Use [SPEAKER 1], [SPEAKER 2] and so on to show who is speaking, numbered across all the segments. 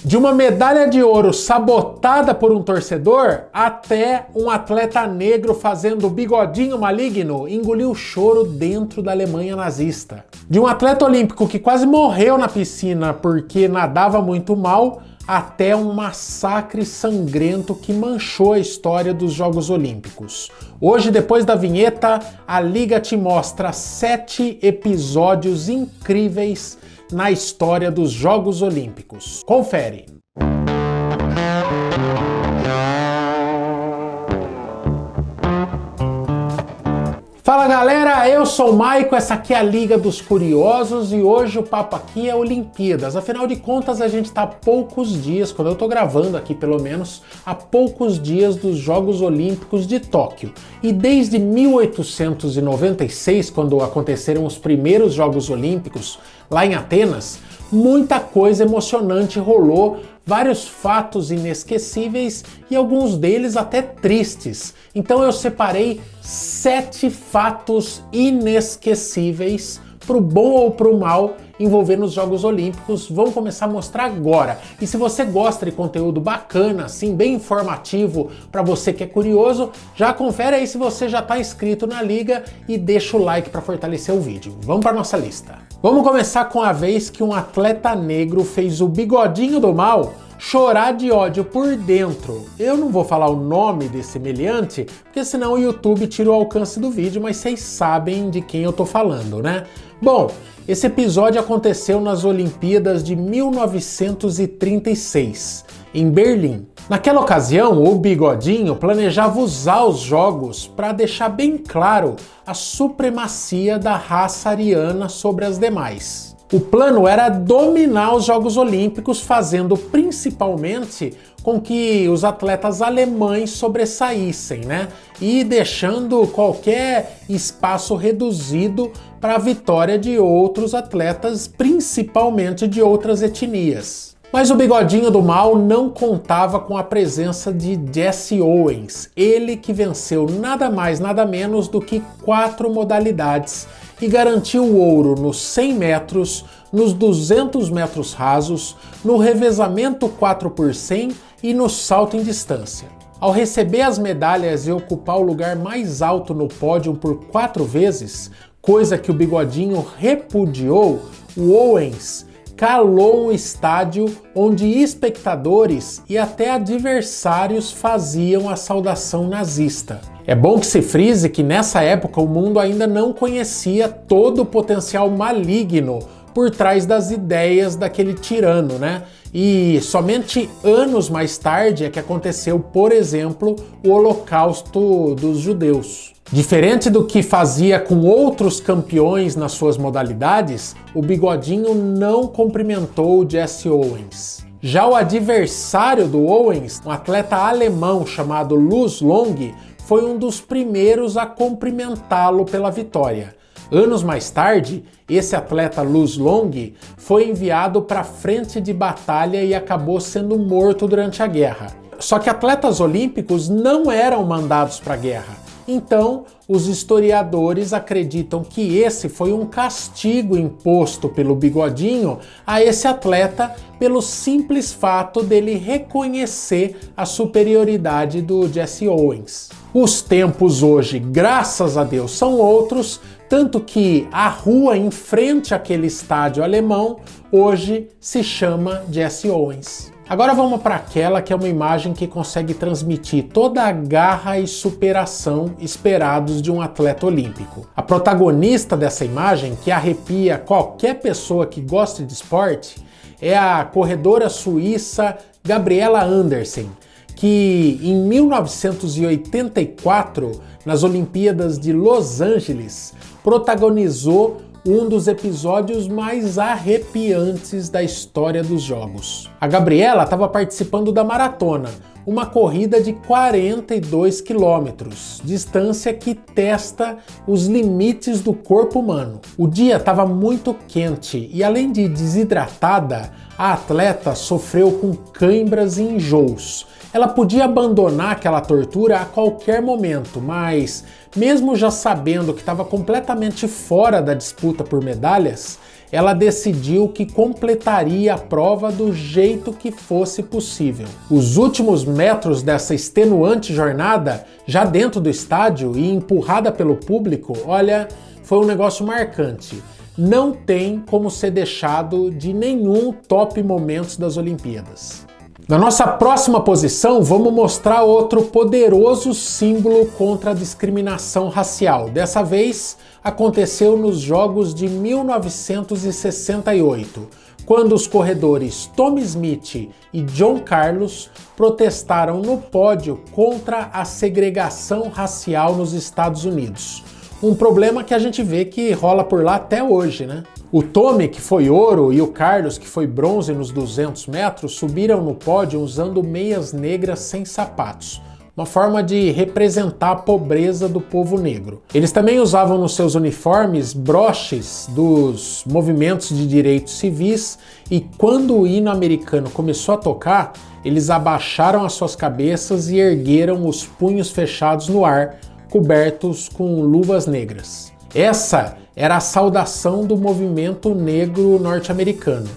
[SPEAKER 1] De uma medalha de ouro sabotada por um torcedor, até um atleta negro fazendo bigodinho maligno engoliu choro dentro da Alemanha nazista. De um atleta olímpico que quase morreu na piscina porque nadava muito mal, até um massacre sangrento que manchou a história dos Jogos Olímpicos. Hoje, depois da vinheta, a Liga te mostra 7 episódios incríveis na história dos Jogos Olímpicos. Confere! Fala galera, eu sou o Maico, essa aqui é a Liga dos Curiosos e hoje o papo aqui é Olimpíadas. Afinal de contas, a gente tá há poucos dias, quando eu tô gravando aqui pelo menos, há poucos dias dos Jogos Olímpicos de Tóquio. E desde 1896, quando aconteceram os primeiros Jogos Olímpicos lá em Atenas, muita coisa emocionante rolou, vários fatos inesquecíveis e alguns deles até tristes. Então eu separei 7 fatos inesquecíveis, pro bom ou pro mal, envolvendo os Jogos Olímpicos. Vamos começar a mostrar agora. E se você gosta de conteúdo bacana, assim, bem informativo, para você que é curioso, já confere aí se você já está inscrito na Liga e deixa o like para fortalecer o vídeo. Vamos para nossa lista. Vamos começar com a vez que um atleta negro fez o bigodinho do mal chorar de ódio por dentro. Eu não vou falar o nome desse meliante, porque senão o YouTube tira o alcance do vídeo, mas vocês sabem de quem eu tô falando, né? Bom, esse episódio aconteceu nas Olimpíadas de 1936, em Berlim. Naquela ocasião, o Bigodinho planejava usar os jogos para deixar bem claro a supremacia da raça ariana sobre as demais. O plano era dominar os Jogos Olímpicos, fazendo principalmente com que os atletas alemães sobressaíssem, né? E deixando qualquer espaço reduzido para a vitória de outros atletas, principalmente de outras etnias. Mas o Bigodinho do Mal não contava com a presença de Jesse Owens, ele que venceu nada mais nada menos do que 4 modalidades e garantiu o ouro nos 100 metros, nos 200 metros rasos, no revezamento 4x100 e no salto em distância. Ao receber as medalhas e ocupar o lugar mais alto no pódio por 4 vezes, coisa que o Bigodinho repudiou, o Owens calou um estádio onde espectadores e até adversários faziam a saudação nazista. É bom que se frise que nessa época o mundo ainda não conhecia todo o potencial maligno por trás das ideias daquele tirano, né? E somente anos mais tarde é que aconteceu, por exemplo, o Holocausto dos judeus. Diferente do que fazia com outros campeões nas suas modalidades, o Bigodinho não cumprimentou o Jesse Owens. Já o adversário do Owens, um atleta alemão chamado Luz Long, foi um dos primeiros a cumprimentá-lo pela vitória. Anos mais tarde, esse atleta Luz Long foi enviado para a frente de batalha e acabou sendo morto durante a guerra. Só que atletas olímpicos não eram mandados para a guerra. Então, os historiadores acreditam que esse foi um castigo imposto pelo Bigodinho a esse atleta pelo simples fato dele reconhecer a superioridade do Jesse Owens. Os tempos hoje, graças a Deus, são outros, tanto que a rua em frente àquele estádio alemão hoje se chama Jesse Owens. Agora vamos para aquela que é uma imagem que consegue transmitir toda a garra e superação esperados de um atleta olímpico. A protagonista dessa imagem, que arrepia qualquer pessoa que goste de esporte, é a corredora suíça Gabriela Andersen, que em 1984, nas Olimpíadas de Los Angeles, protagonizou um dos episódios mais arrepiantes da história dos Jogos. A Gabriela estava participando da maratona, uma corrida de 42 quilômetros, distância que testa os limites do corpo humano. O dia estava muito quente e, além de desidratada, a atleta sofreu com cãibras e enjoos. Ela podia abandonar aquela tortura a qualquer momento, mas mesmo já sabendo que estava completamente fora da disputa por medalhas, ela decidiu que completaria a prova do jeito que fosse possível. Os últimos metros dessa extenuante jornada, já dentro do estádio e empurrada pelo público, olha, foi um negócio marcante. Não tem como ser deixado de nenhum top momentos das Olimpíadas. Na nossa próxima posição, vamos mostrar outro poderoso símbolo contra a discriminação racial. Dessa vez, aconteceu nos Jogos de 1968, quando os corredores Tommie Smith e John Carlos protestaram no pódio contra a segregação racial nos Estados Unidos. Um problema que a gente vê que rola por lá até hoje, né? O Tommie, que foi ouro, e o Carlos, que foi bronze nos 200 metros, subiram no pódio usando meias negras sem sapatos, uma forma de representar a pobreza do povo negro. Eles também usavam nos seus uniformes broches dos movimentos de direitos civis e quando o hino americano começou a tocar, eles abaixaram as suas cabeças e ergueram os punhos fechados no ar, cobertos com luvas negras. Essa era a saudação do movimento negro norte-americano.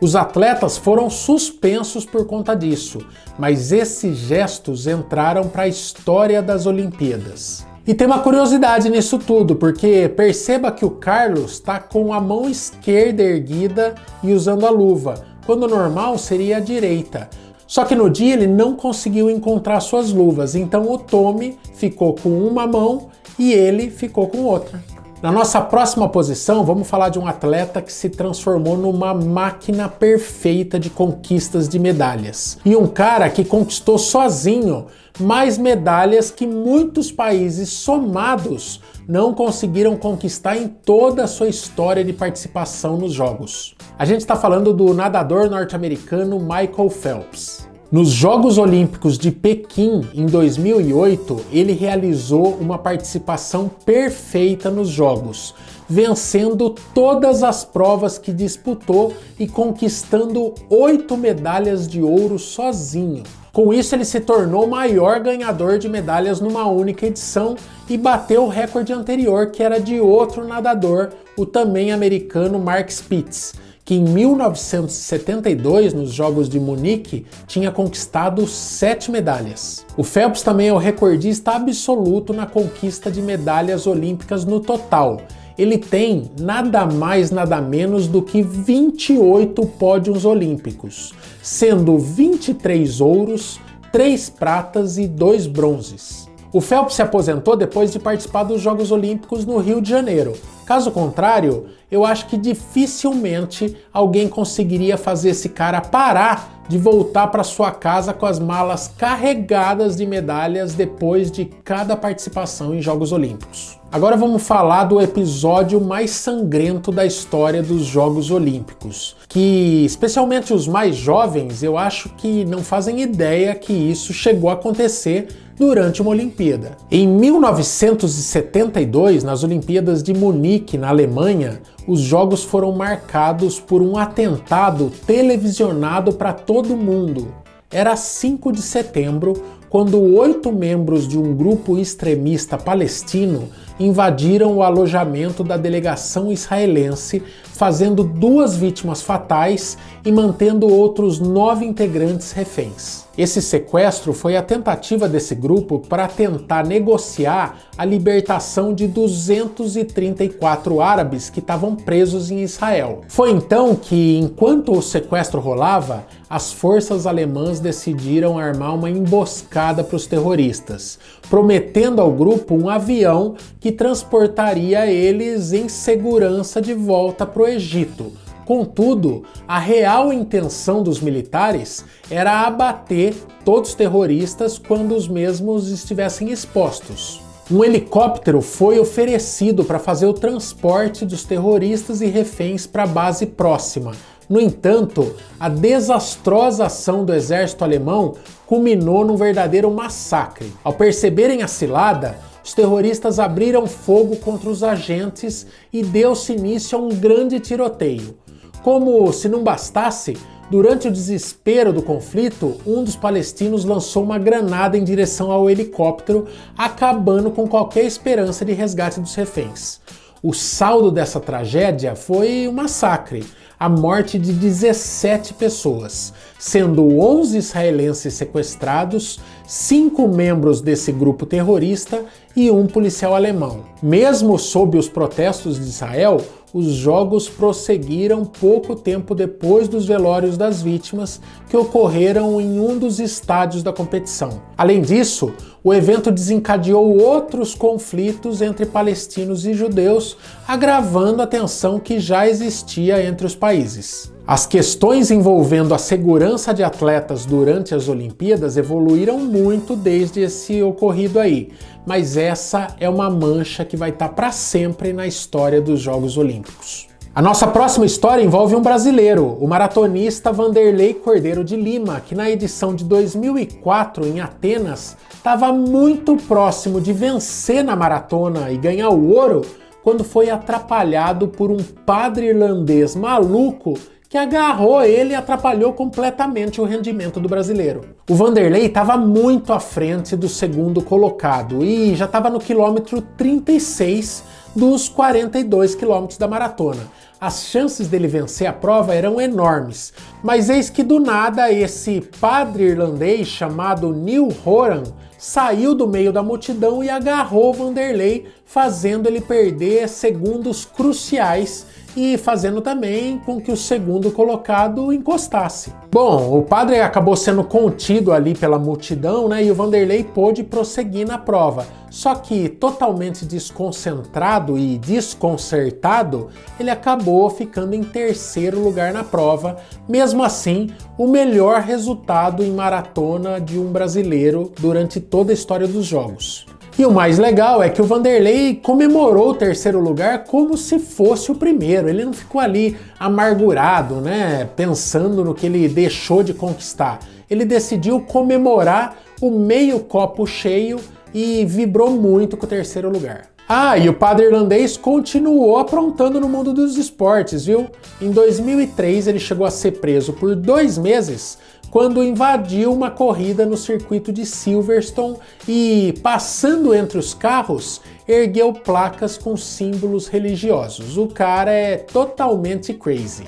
[SPEAKER 1] Os atletas foram suspensos por conta disso, mas esses gestos entraram para a história das Olimpíadas. E tem uma curiosidade nisso tudo, porque perceba que o Carlos está com a mão esquerda erguida e usando a luva, quando o normal seria a direita. Só que no dia ele não conseguiu encontrar suas luvas, então o Tommie ficou com uma mão e ele ficou com outra. Na nossa próxima posição, vamos falar de um atleta que se transformou numa máquina perfeita de conquistas de medalhas. E um cara que conquistou sozinho mais medalhas que muitos países somados não conseguiram conquistar em toda a sua história de participação nos Jogos. A gente está falando do nadador norte-americano Michael Phelps. Nos Jogos Olímpicos de Pequim, em 2008, ele realizou uma participação perfeita nos Jogos, vencendo todas as provas que disputou e conquistando 8 medalhas de ouro sozinho. Com isso, ele se tornou o maior ganhador de medalhas numa única edição e bateu o recorde anterior, que era de outro nadador, o também americano Mark Spitz, que em 1972, nos Jogos de Munique, tinha conquistado 7 medalhas. O Phelps também é o recordista absoluto na conquista de medalhas olímpicas no total. Ele tem nada mais, nada menos do que 28 pódios olímpicos, sendo 23 ouros, 3 pratas e 2 bronzes. O Phelps se aposentou depois de participar dos Jogos Olímpicos no Rio de Janeiro. Caso contrário, eu acho que dificilmente alguém conseguiria fazer esse cara parar de voltar para sua casa com as malas carregadas de medalhas depois de cada participação em Jogos Olímpicos. Agora vamos falar do episódio mais sangrento da história dos Jogos Olímpicos, que especialmente os mais jovens, eu acho que não fazem ideia que isso chegou a acontecer durante uma Olimpíada. Em 1972, nas Olimpíadas de Munique, na Alemanha, os Jogos foram marcados por um atentado televisionado para todo mundo. Era 5 de setembro, quando 8 membros de um grupo extremista palestino invadiram o alojamento da delegação israelense, fazendo 2 vítimas fatais e mantendo outros 9 integrantes reféns. Esse sequestro foi a tentativa desse grupo para tentar negociar a libertação de 234 árabes que estavam presos em Israel. Foi então que, enquanto o sequestro rolava, as forças alemãs decidiram armar uma emboscada para os terroristas, prometendo ao grupo um avião que transportaria eles em segurança de volta para o Egito. Contudo, a real intenção dos militares era abater todos os terroristas quando os mesmos estivessem expostos. Um helicóptero foi oferecido para fazer o transporte dos terroristas e reféns para a base próxima. No entanto, a desastrosa ação do exército alemão culminou num verdadeiro massacre. Ao perceberem a cilada, os terroristas abriram fogo contra os agentes e deu-se início a um grande tiroteio. Como se não bastasse, durante o desespero do conflito, um dos palestinos lançou uma granada em direção ao helicóptero, acabando com qualquer esperança de resgate dos reféns. O saldo dessa tragédia foi um massacre, a morte de 17 pessoas, sendo 11 israelenses sequestrados, 5 membros desse grupo terrorista e um policial alemão. Mesmo sob os protestos de Israel, os jogos prosseguiram pouco tempo depois dos velórios das vítimas, que ocorreram em um dos estádios da competição. Além disso, o evento desencadeou outros conflitos entre palestinos e judeus, agravando a tensão que já existia entre os países. As questões envolvendo a segurança de atletas durante as Olimpíadas evoluíram muito desde esse ocorrido aí, mas essa é uma mancha que vai estar para sempre na história dos Jogos Olímpicos. A nossa próxima história envolve um brasileiro, o maratonista Vanderlei Cordeiro de Lima, que na edição de 2004 em Atenas estava muito próximo de vencer na maratona e ganhar o ouro quando foi atrapalhado por um padre irlandês maluco que agarrou ele e atrapalhou completamente o rendimento do brasileiro. O Vanderlei estava muito à frente do segundo colocado e já estava no quilômetro 36 dos 42 quilômetros da maratona. As chances dele vencer a prova eram enormes, mas eis que do nada esse padre irlandês chamado Neil Horan saiu do meio da multidão e agarrou o Vanderlei, fazendo ele perder segundos cruciais e fazendo também com que o segundo colocado encostasse. Bom, o padre acabou sendo contido ali pela multidão, né, e o Vanderlei pôde prosseguir na prova. Só que totalmente desconcentrado e desconcertado, ele acabou ficando em terceiro lugar na prova. Mesmo assim, o melhor resultado em maratona de um brasileiro durante toda a história dos Jogos. E o mais legal é que o Vanderlei comemorou o terceiro lugar como se fosse o primeiro. Ele não ficou ali amargurado, né, pensando no que ele deixou de conquistar. Ele decidiu comemorar o meio copo cheio e vibrou muito com o terceiro lugar. Ah, e o padre irlandês continuou aprontando no mundo dos esportes, viu? Em 2003 ele chegou a ser preso por 2 meses quando invadiu uma corrida no circuito de Silverstone e, passando entre os carros, ergueu placas com símbolos religiosos. O cara é totalmente crazy.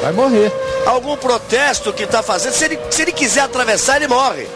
[SPEAKER 2] Vai morrer.
[SPEAKER 3] Algum protesto que tá fazendo, se ele quiser atravessar, ele morre.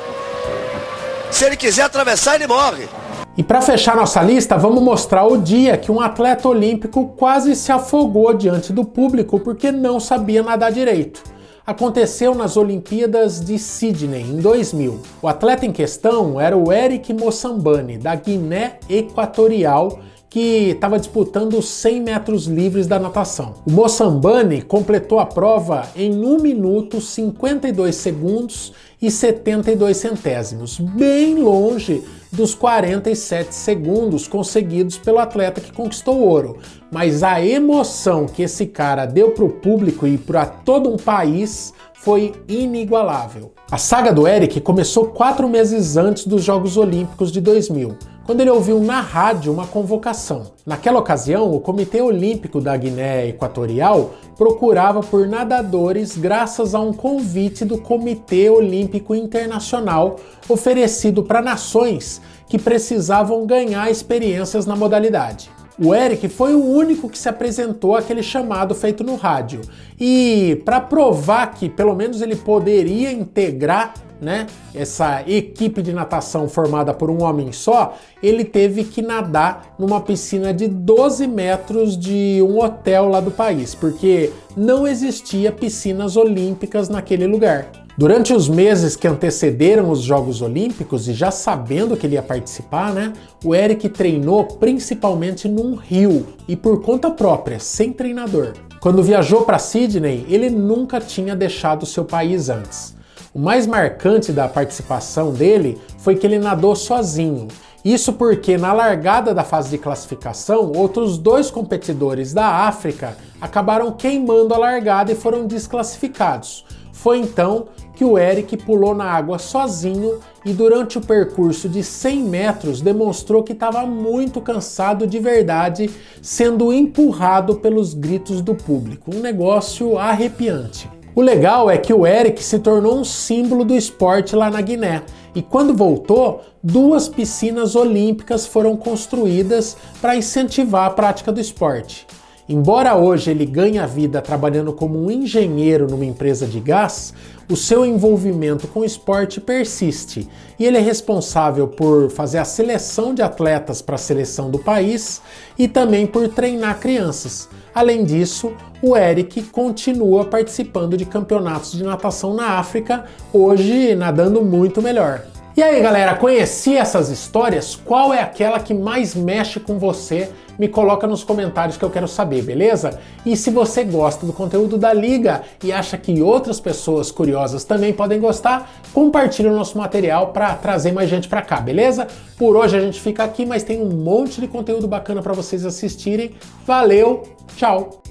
[SPEAKER 3] Se ele quiser atravessar, ele morre.
[SPEAKER 1] E para fechar nossa lista, vamos mostrar o dia que um atleta olímpico quase se afogou diante do público porque não sabia nadar direito. Aconteceu nas Olimpíadas de Sydney, em 2000. O atleta em questão era o Eric Mossambani, da Guiné Equatorial, que estava disputando os 100 metros livres da natação. O Mossambani completou a prova em 1 minuto, 52 segundos e 72 centésimos, bem longe dos 47 segundos conseguidos pelo atleta que conquistou o ouro. Mas a emoção que esse cara deu para o público e para todo um país foi inigualável. A saga do Eric começou 4 meses antes dos Jogos Olímpicos de 2000, quando ele ouviu na rádio uma convocação. Naquela ocasião, o Comitê Olímpico da Guiné Equatorial procurava por nadadores graças a um convite do Comitê Olímpico Internacional oferecido para nações que precisavam ganhar experiências na modalidade. O Eric foi o único que se apresentou àquele chamado feito no rádio. E para provar que pelo menos ele poderia integrar, né, essa equipe de natação formada por um homem só, ele teve que nadar numa piscina de 12 metros de um hotel lá do país, porque não existia piscinas olímpicas naquele lugar. Durante os meses que antecederam os Jogos Olímpicos, e já sabendo que ele ia participar, né, o Eric treinou principalmente num rio e por conta própria, sem treinador. Quando viajou para Sydney, ele nunca tinha deixado seu país antes. O mais marcante da participação dele foi que ele nadou sozinho. Isso porque na largada da fase de classificação, outros 2 competidores da África acabaram queimando a largada e foram desclassificados. Foi então que o Eric pulou na água sozinho e durante o percurso de 100 metros demonstrou que estava muito cansado de verdade, sendo empurrado pelos gritos do público. Um negócio arrepiante. O legal é que o Eric se tornou um símbolo do esporte lá na Guiné. E quando voltou, 2 piscinas olímpicas foram construídas para incentivar a prática do esporte. Embora hoje ele ganhe a vida trabalhando como um engenheiro numa empresa de gás, o seu envolvimento com o esporte persiste e ele é responsável por fazer a seleção de atletas para a seleção do país e também por treinar crianças. Além disso, o Eric continua participando de campeonatos de natação na África, hoje nadando muito melhor. E aí galera, conheci essas histórias? Qual é aquela que mais mexe com você? Me coloca nos comentários que eu quero saber, beleza? E se você gosta do conteúdo da Liga e acha que outras pessoas curiosas também podem gostar, compartilha o nosso material para trazer mais gente para cá, beleza? Por hoje a gente fica aqui, mas tem um monte de conteúdo bacana para vocês assistirem. Valeu, tchau!